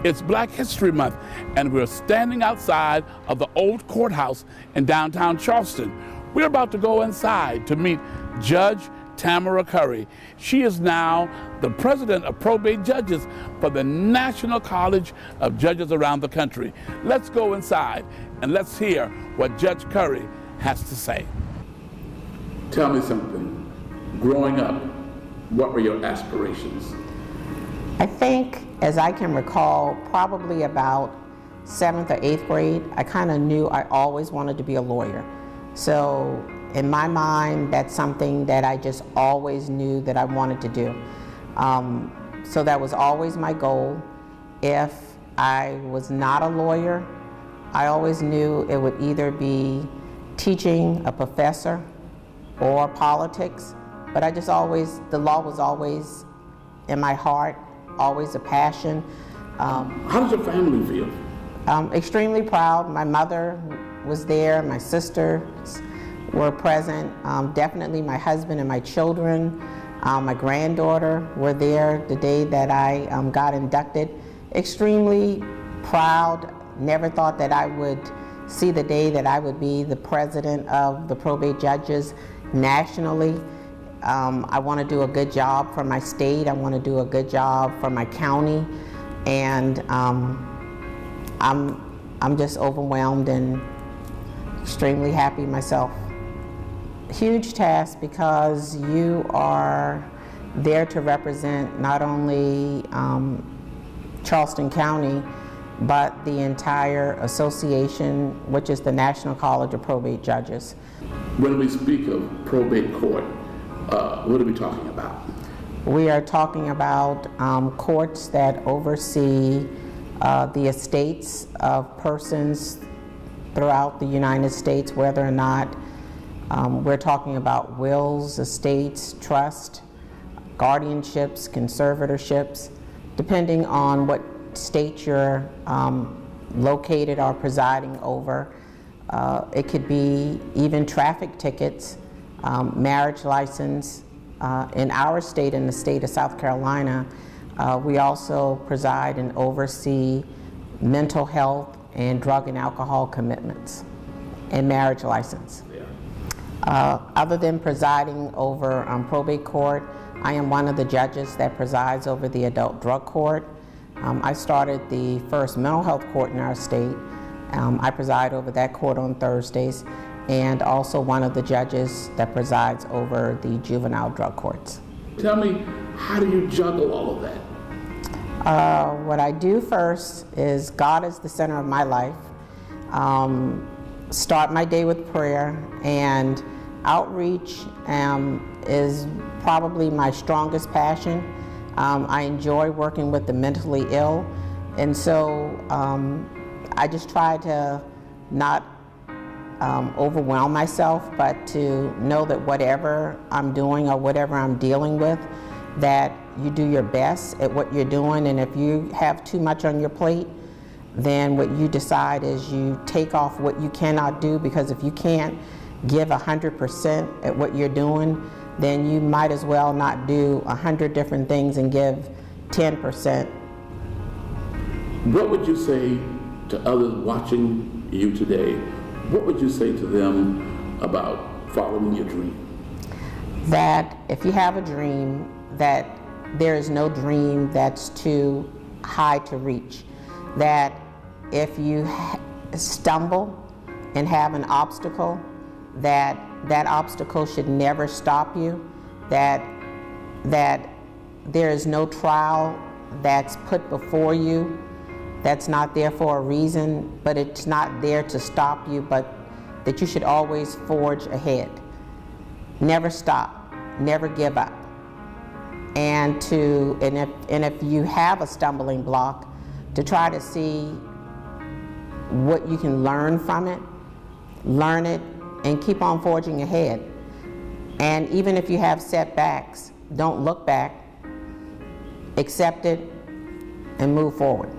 It's Black History Month, and we're standing outside of the old courthouse in downtown Charleston. We're about to go inside to meet Judge Tamera Curry. She is now the president of probate judges for the National College of Judges around the country. Let's go inside and let's hear what Judge Curry has to say. Tell me something. Growing up, what were your aspirations? I think, as I can recall, probably about 7th or 8th grade, I kind of knew I always wanted to be a lawyer. So in my mind, that's something that I just always knew that I wanted to do. So that was always my goal. If I was not a lawyer, I always knew it would either be teaching, a professor, or politics. But I just always, the law was always in my heart, always a passion. How does your family feel? Extremely proud. My mother was there, my sisters were present, definitely my husband and my children, my granddaughter were there the day that I got inducted. Extremely proud. Never thought that I would see the day that I would be the president of the probate judges nationally. I want to do a good job for my state. I want to do a good job for my county, and I'm just overwhelmed and extremely happy myself. Huge task, because you are there to represent not only Charleston County, but the entire association, which is the National College of Probate Judges. When we speak of probate court, what are we talking about? We are talking about courts that oversee the estates of persons throughout the United States, whether or not we're talking about wills, estates, trust, guardianships, conservatorships, depending on what state you're located or presiding over. It could be even traffic tickets, marriage license. In our state, in the state of South Carolina, we also preside and oversee mental health and drug and alcohol commitments and marriage license. Other than presiding over probate court, I am one of the judges that presides over the adult drug court. I started the first mental health court in our state. I preside over that court on Thursdays, and also one of the judges that presides over the juvenile drug courts. Tell me, how do you juggle all of that? What I do first is, God is the center of my life. Start my day with prayer, and outreach is probably my strongest passion. I enjoy working with the mentally ill, and so I just try to not overwhelm myself, but to know that whatever I'm doing or whatever I'm dealing with, that you do your best at what you're doing, and if you have too much on your plate, then what you decide is you take off what you cannot do, because if you can't give 100% at what you're doing, then you might as well not do 100 different things and give 10%. What would you say to others watching you today? What would you say to them about following your dream? That if you have a dream, that there is no dream that's too high to reach. That if you stumble and have an obstacle, that obstacle should never stop you. That there is no trial that's put before you that's not there for a reason, but it's not there to stop you, but that you should always forge ahead. Never stop, never give up. And if you have a stumbling block, to try to see what you can learn from it, learn it, and keep on forging ahead. And even if you have setbacks, don't look back, accept it, and move forward.